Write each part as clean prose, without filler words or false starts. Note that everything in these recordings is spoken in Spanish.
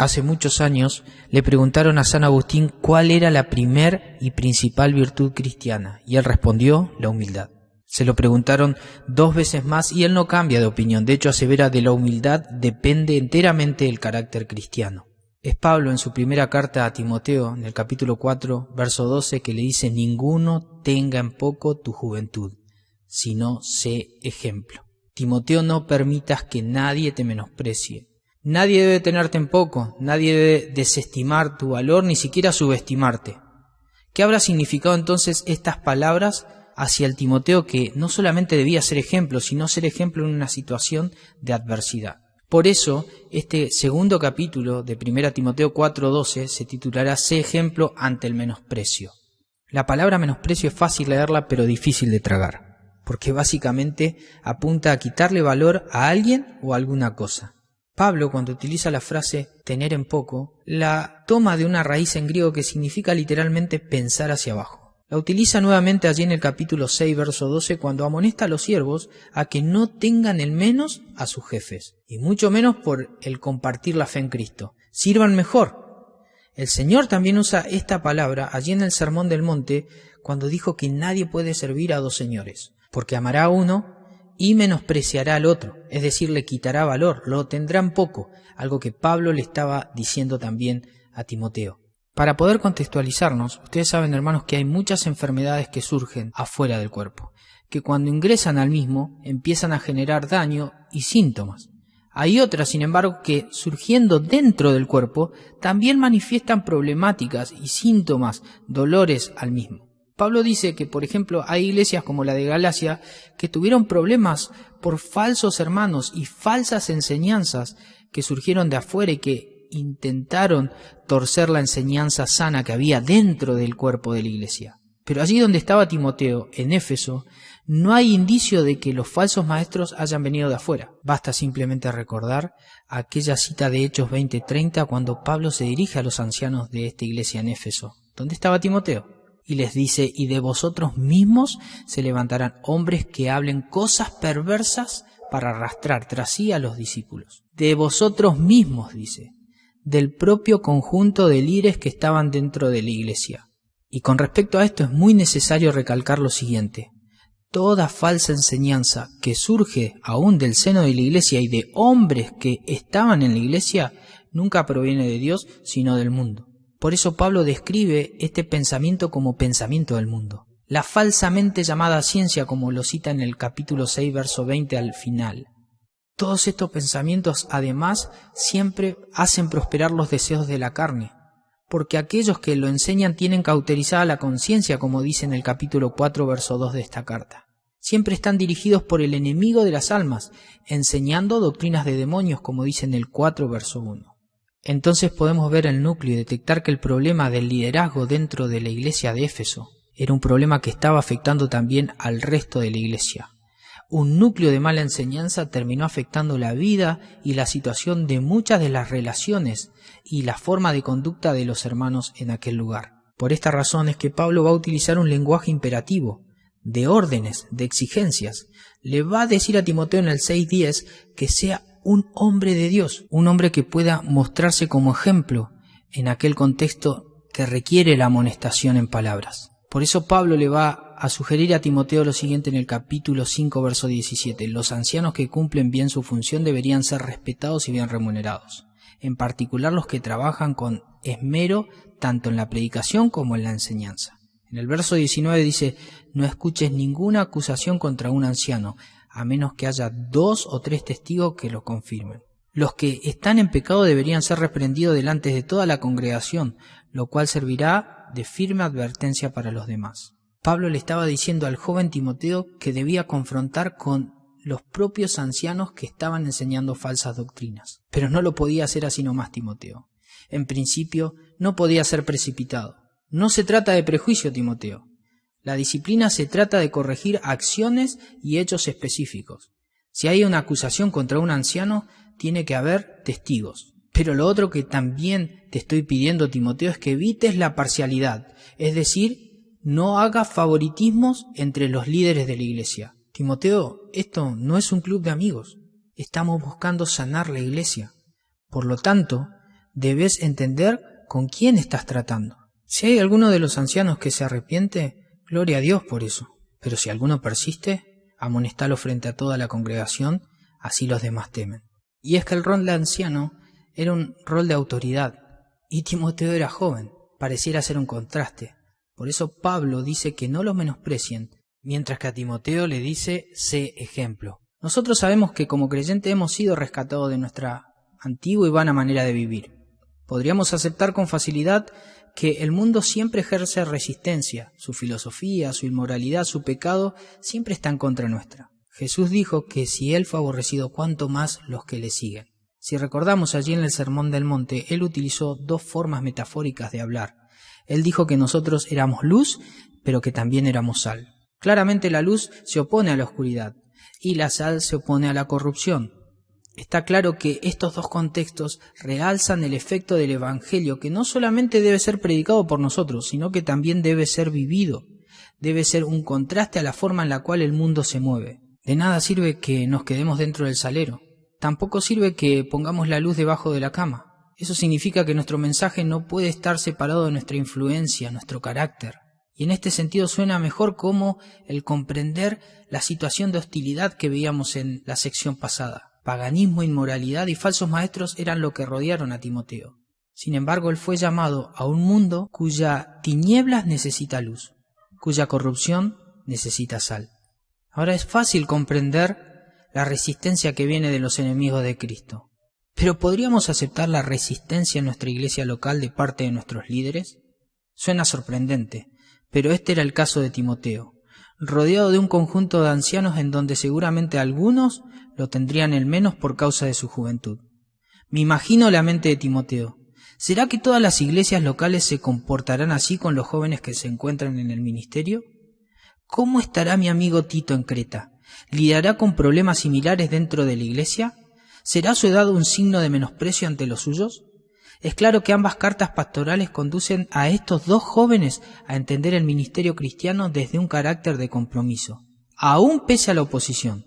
Hace muchos años le preguntaron a San Agustín cuál era la primer y principal virtud cristiana, y él respondió: la humildad. Se lo preguntaron 2 veces más y él no cambia de opinión. De hecho, asevera: de la humildad depende enteramente el carácter cristiano. Es Pablo en su primera carta a Timoteo, en el capítulo 4, verso 12, que le dice: ninguno tenga en poco tu juventud, sino sé ejemplo. Timoteo, no permitas que nadie te menosprecie. Nadie debe tenerte en poco, nadie debe desestimar tu valor, ni siquiera subestimarte. ¿Qué habrá significado entonces estas palabras hacia el Timoteo, que no solamente debía ser ejemplo, sino ser ejemplo en una situación de adversidad? Por eso, este segundo capítulo de 1 Timoteo 4:12 se titulará: sé ejemplo ante el menosprecio. La palabra menosprecio es fácil leerla, pero difícil de tragar, porque básicamente apunta a quitarle valor a alguien o a alguna cosa. Pablo, cuando utiliza la frase tener en poco, la toma de una raíz en griego que significa literalmente pensar hacia abajo. La utiliza nuevamente allí en el capítulo 6, verso 12, cuando amonesta a los siervos a que no tengan el menos a sus jefes, y mucho menos por el compartir la fe en Cristo. Sirvan mejor. El Señor también usa esta palabra allí en el Sermón del Monte, cuando dijo que nadie puede servir a 2 señores, porque amará a uno y menospreciará al otro, es decir, le quitará valor, lo tendrá en poco, algo que Pablo le estaba diciendo también a Timoteo. Para poder contextualizarnos, ustedes saben, hermanos, que hay muchas enfermedades que surgen afuera del cuerpo, que cuando ingresan al mismo empiezan a generar daño y síntomas. Hay otras, sin embargo, que surgiendo dentro del cuerpo también manifiestan problemáticas y síntomas, dolores al mismo. Pablo dice que, por ejemplo, hay iglesias como la de Galacia que tuvieron problemas por falsos hermanos y falsas enseñanzas que surgieron de afuera y que intentaron torcer la enseñanza sana que había dentro del cuerpo de la iglesia. Pero allí donde estaba Timoteo, en Éfeso, no hay indicio de que los falsos maestros hayan venido de afuera. Basta simplemente recordar aquella cita de Hechos 20:30 cuando Pablo se dirige a los ancianos de esta iglesia en Éfeso. ¿Dónde estaba Timoteo? Y les dice: y de vosotros mismos se levantarán hombres que hablen cosas perversas para arrastrar tras sí a los discípulos. De vosotros mismos, dice, del propio conjunto de líderes que estaban dentro de la iglesia. Y con respecto a esto es muy necesario recalcar lo siguiente: toda falsa enseñanza que surge aún del seno de la iglesia y de hombres que estaban en la iglesia nunca proviene de Dios, sino del mundo. Por eso Pablo describe este pensamiento como pensamiento del mundo. La falsamente llamada ciencia, como lo cita en el capítulo 6, verso 20 al final. Todos estos pensamientos, además, siempre hacen prosperar los deseos de la carne, porque aquellos que lo enseñan tienen cauterizada la conciencia, como dice en el capítulo 4, verso 2 de esta carta. Siempre están dirigidos por el enemigo de las almas, enseñando doctrinas de demonios, como dice en el 4, verso 1. Entonces podemos ver el núcleo y detectar que el problema del liderazgo dentro de la iglesia de Éfeso era un problema que estaba afectando también al resto de la iglesia. Un núcleo de mala enseñanza terminó afectando la vida y la situación de muchas de las relaciones y la forma de conducta de los hermanos en aquel lugar. Por esta razón es que Pablo va a utilizar un lenguaje imperativo, de órdenes, de exigencias. Le va a decir a Timoteo en el 6:10 que sea un hombre de Dios, un hombre que pueda mostrarse como ejemplo en aquel contexto que requiere la amonestación en palabras. Por eso Pablo le va a sugerir a Timoteo lo siguiente en el capítulo 5, verso 17. Los ancianos que cumplen bien su función deberían ser respetados y bien remunerados, en particular los que trabajan con esmero tanto en la predicación como en la enseñanza. En el verso 19 dice: no escuches ninguna acusación contra un anciano, a menos que haya 2 o 3 testigos que lo confirmen. Los que están en pecado deberían ser reprendidos delante de toda la congregación, lo cual servirá de firme advertencia para los demás. Pablo le estaba diciendo al joven Timoteo que debía confrontar con los propios ancianos que estaban enseñando falsas doctrinas. Pero no lo podía hacer así nomás Timoteo. En principio, no podía ser precipitado. No se trata de prejuicio, Timoteo. La disciplina se trata de corregir acciones y hechos específicos. Si hay una acusación contra un anciano, tiene que haber testigos. Pero lo otro que también te estoy pidiendo, Timoteo, es que evites la parcialidad, es decir, no hagas favoritismos entre los líderes de la iglesia. Timoteo, esto no es un club de amigos. Estamos buscando sanar la iglesia. Por lo tanto, debes entender con quién estás tratando. Si hay alguno de los ancianos que se arrepiente, gloria a Dios por eso. Pero si alguno persiste, amonestalo frente a toda la congregación, así los demás temen. Y es que el rol de anciano era un rol de autoridad, y Timoteo era joven, pareciera ser un contraste. Por eso Pablo dice que no los menosprecien, mientras que a Timoteo le dice, sé ejemplo. Nosotros sabemos que como creyentes hemos sido rescatados de nuestra antigua y vana manera de vivir. Podríamos aceptar con facilidad que el mundo siempre ejerce resistencia, su filosofía, su inmoralidad, su pecado, siempre está en contra nuestra. Jesús dijo que si Él fue aborrecido, ¿cuánto más los que le siguen? Si recordamos allí en el Sermón del Monte, Él utilizó dos formas metafóricas de hablar. Él dijo que nosotros éramos luz, pero que también éramos sal. Claramente la luz se opone a la oscuridad y la sal se opone a la corrupción. Está claro que estos dos contextos realzan el efecto del Evangelio, que no solamente debe ser predicado por nosotros, sino que también debe ser vivido. Debe ser un contraste a la forma en la cual el mundo se mueve. De nada sirve que nos quedemos dentro del salero. Tampoco sirve que pongamos la luz debajo de la cama. Eso significa que nuestro mensaje no puede estar separado de nuestra influencia, nuestro carácter. Y en este sentido suena mejor como el comprender la situación de hostilidad que veíamos en la sección pasada. Paganismo, inmoralidad y falsos maestros eran lo que rodearon a Timoteo. Sin embargo, él fue llamado a un mundo cuya tinieblas necesita luz, cuya corrupción necesita sal. Ahora es fácil comprender la resistencia que viene de los enemigos de Cristo. ¿Pero podríamos aceptar la resistencia en nuestra iglesia local de parte de nuestros líderes? Suena sorprendente, pero este era el caso de Timoteo, rodeado de un conjunto de ancianos en donde seguramente algunos lo tendrían en menos por causa de su juventud. Me imagino la mente de Timoteo. ¿Será que todas las iglesias locales se comportarán así con los jóvenes que se encuentran en el ministerio? ¿Cómo estará mi amigo Tito en Creta? ¿Lidiará con problemas similares dentro de la iglesia? ¿Será su edad un signo de menosprecio ante los suyos? Es claro que ambas cartas pastorales conducen a estos dos jóvenes a entender el ministerio cristiano desde un carácter de compromiso, aún pese a la oposición.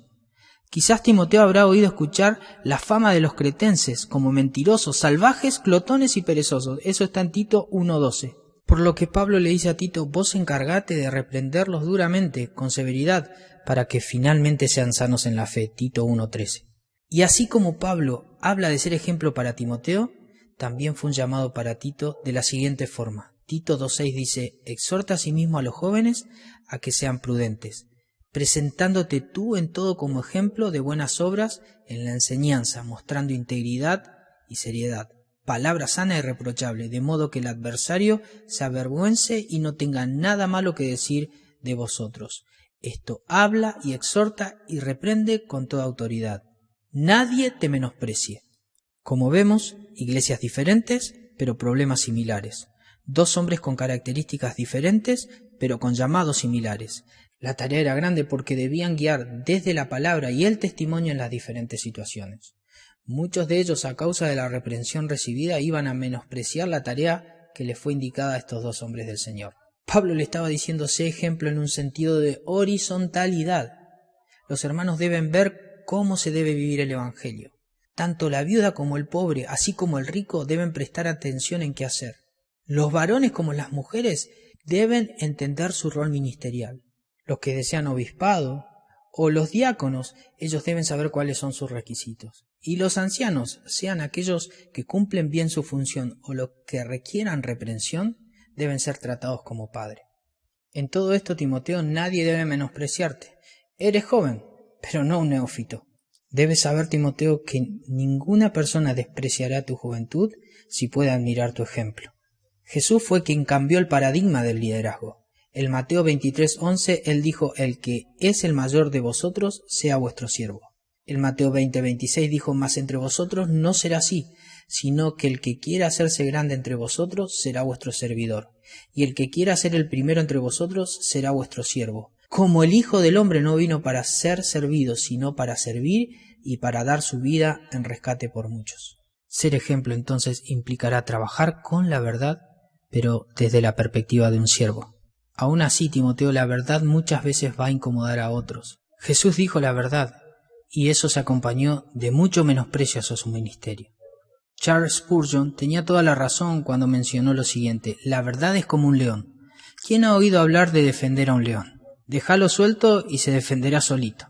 Quizás Timoteo habrá oído escuchar la fama de los cretenses como mentirosos, salvajes, glotones y perezosos. Eso está en Tito 1:12. Por lo que Pablo le dice a Tito, vos encargate de reprenderlos duramente, con severidad, para que finalmente sean sanos en la fe. Tito 1:13. Y así como Pablo habla de ser ejemplo para Timoteo, también fue un llamado para Tito de la siguiente forma. Tito 2:6 dice, exhorta asimismo a los jóvenes a que sean prudentes, presentándote tú en todo como ejemplo de buenas obras en la enseñanza, mostrando integridad y seriedad, palabra sana y irreprochable, de modo que el adversario se avergüence y no tenga nada malo que decir de vosotros. Esto habla y exhorta y reprende con toda autoridad. Nadie te menosprecie. Como vemos, iglesias diferentes, pero problemas similares. Dos hombres con características diferentes, pero con llamados similares. La tarea era grande porque debían guiar desde la palabra y el testimonio en las diferentes situaciones. Muchos de ellos, a causa de la reprensión recibida, iban a menospreciar la tarea que les fue indicada a estos dos hombres del Señor. Pablo le estaba diciendo, sé ejemplo en un sentido de horizontalidad. Los hermanos deben ver cómo se debe vivir el Evangelio. Tanto la viuda como el pobre, así como el rico, deben prestar atención en qué hacer. Los varones como las mujeres deben entender su rol ministerial. Los que desean obispado o los diáconos, ellos deben saber cuáles son sus requisitos. Y los ancianos, sean aquellos que cumplen bien su función o los que requieran reprensión, deben ser tratados como padre. En todo esto, Timoteo, nadie debe menospreciarte. Eres joven, pero no un neófito. Debes saber, Timoteo, que ninguna persona despreciará tu juventud si puede admirar tu ejemplo. Jesús fue quien cambió el paradigma del liderazgo. En Mateo 23:11, él dijo, el que es el mayor de vosotros sea vuestro siervo. En Mateo 20:26 dijo, mas entre vosotros no será así, sino que el que quiera hacerse grande entre vosotros será vuestro servidor, y el que quiera ser el primero entre vosotros será vuestro siervo. Como el Hijo del Hombre no vino para ser servido, sino para servir y para dar su vida en rescate por muchos. Ser ejemplo entonces implicará trabajar con la verdad, pero desde la perspectiva de un siervo. Aún así, Timoteo, la verdad muchas veces va a incomodar a otros. Jesús dijo la verdad, y eso se acompañó de mucho menosprecio hacia su ministerio. Charles Spurgeon tenía toda la razón cuando mencionó lo siguiente: la verdad es como un león. ¿Quién ha oído hablar de defender a un león? Déjalo suelto y se defenderá solito.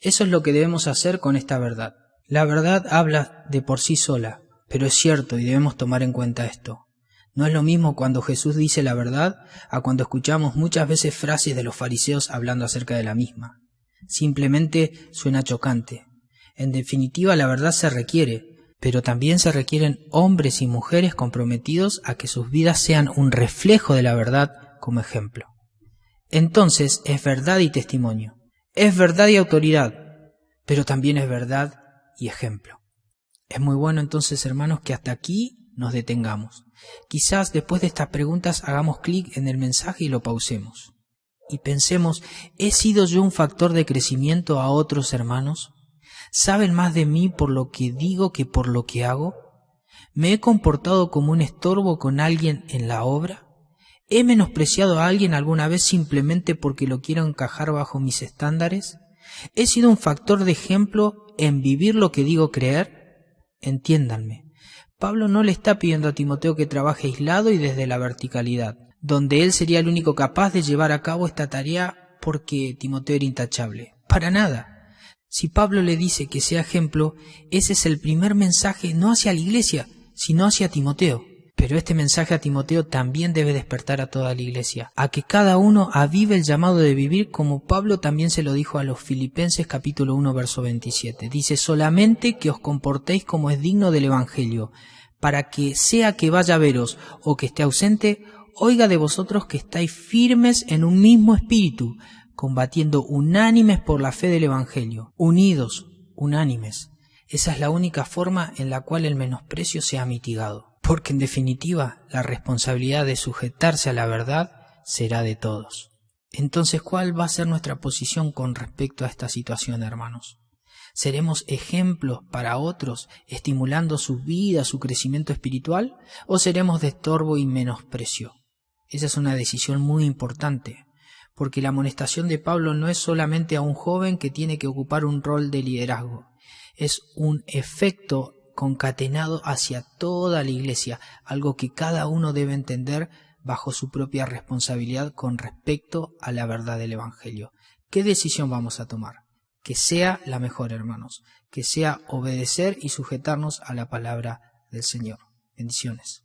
Eso es lo que debemos hacer con esta verdad. La verdad habla de por sí sola, pero es cierto y debemos tomar en cuenta esto. No es lo mismo cuando Jesús dice la verdad a cuando escuchamos muchas veces frases de los fariseos hablando acerca de la misma. Simplemente suena chocante. En definitiva, la verdad se requiere, pero también se requieren hombres y mujeres comprometidos a que sus vidas sean un reflejo de la verdad como ejemplo. Entonces es verdad y testimonio, es verdad y autoridad, pero también es verdad y ejemplo. Es muy bueno entonces, hermanos, que hasta aquí nos detengamos. Quizás después de estas preguntas hagamos clic en el mensaje y lo pausemos. Y pensemos, ¿he sido yo un factor de crecimiento a otros hermanos? ¿Saben más de mí por lo que digo que por lo que hago? ¿Me he comportado como un estorbo con alguien en la obra? ¿He menospreciado a alguien alguna vez simplemente porque lo quiero encajar bajo mis estándares? ¿He sido un factor de ejemplo en vivir lo que digo creer? Entiéndanme, Pablo no le está pidiendo a Timoteo que trabaje aislado y desde la verticalidad, donde él sería el único capaz de llevar a cabo esta tarea porque Timoteo era intachable. Para nada. Si Pablo le dice que sea ejemplo, ese es el primer mensaje no hacia la iglesia, sino hacia Timoteo. Pero este mensaje a Timoteo también debe despertar a toda la iglesia, a que cada uno avive el llamado de vivir como Pablo también se lo dijo a los Filipenses capítulo 1 verso 27. Dice: solamente que os comportéis como es digno del Evangelio, para que sea que vaya a veros o que esté ausente, oiga de vosotros que estáis firmes en un mismo espíritu, combatiendo unánimes por la fe del Evangelio, unidos, unánimes. Esa es la única forma en la cual el menosprecio se ha mitigado. Porque en definitiva la responsabilidad de sujetarse a la verdad será de todos. Entonces, ¿cuál va a ser nuestra posición con respecto a esta situación, hermanos? ¿Seremos ejemplos para otros, estimulando su vida, su crecimiento espiritual? ¿O seremos de estorbo y menosprecio? Esa es una decisión muy importante, porque la amonestación de Pablo no es solamente a un joven que tiene que ocupar un rol de liderazgo, es un efecto concatenado hacia toda la iglesia, algo que cada uno debe entender bajo su propia responsabilidad con respecto a la verdad del Evangelio. ¿Qué decisión vamos a tomar? Que sea la mejor, hermanos, que sea obedecer y sujetarnos a la palabra del Señor. Bendiciones.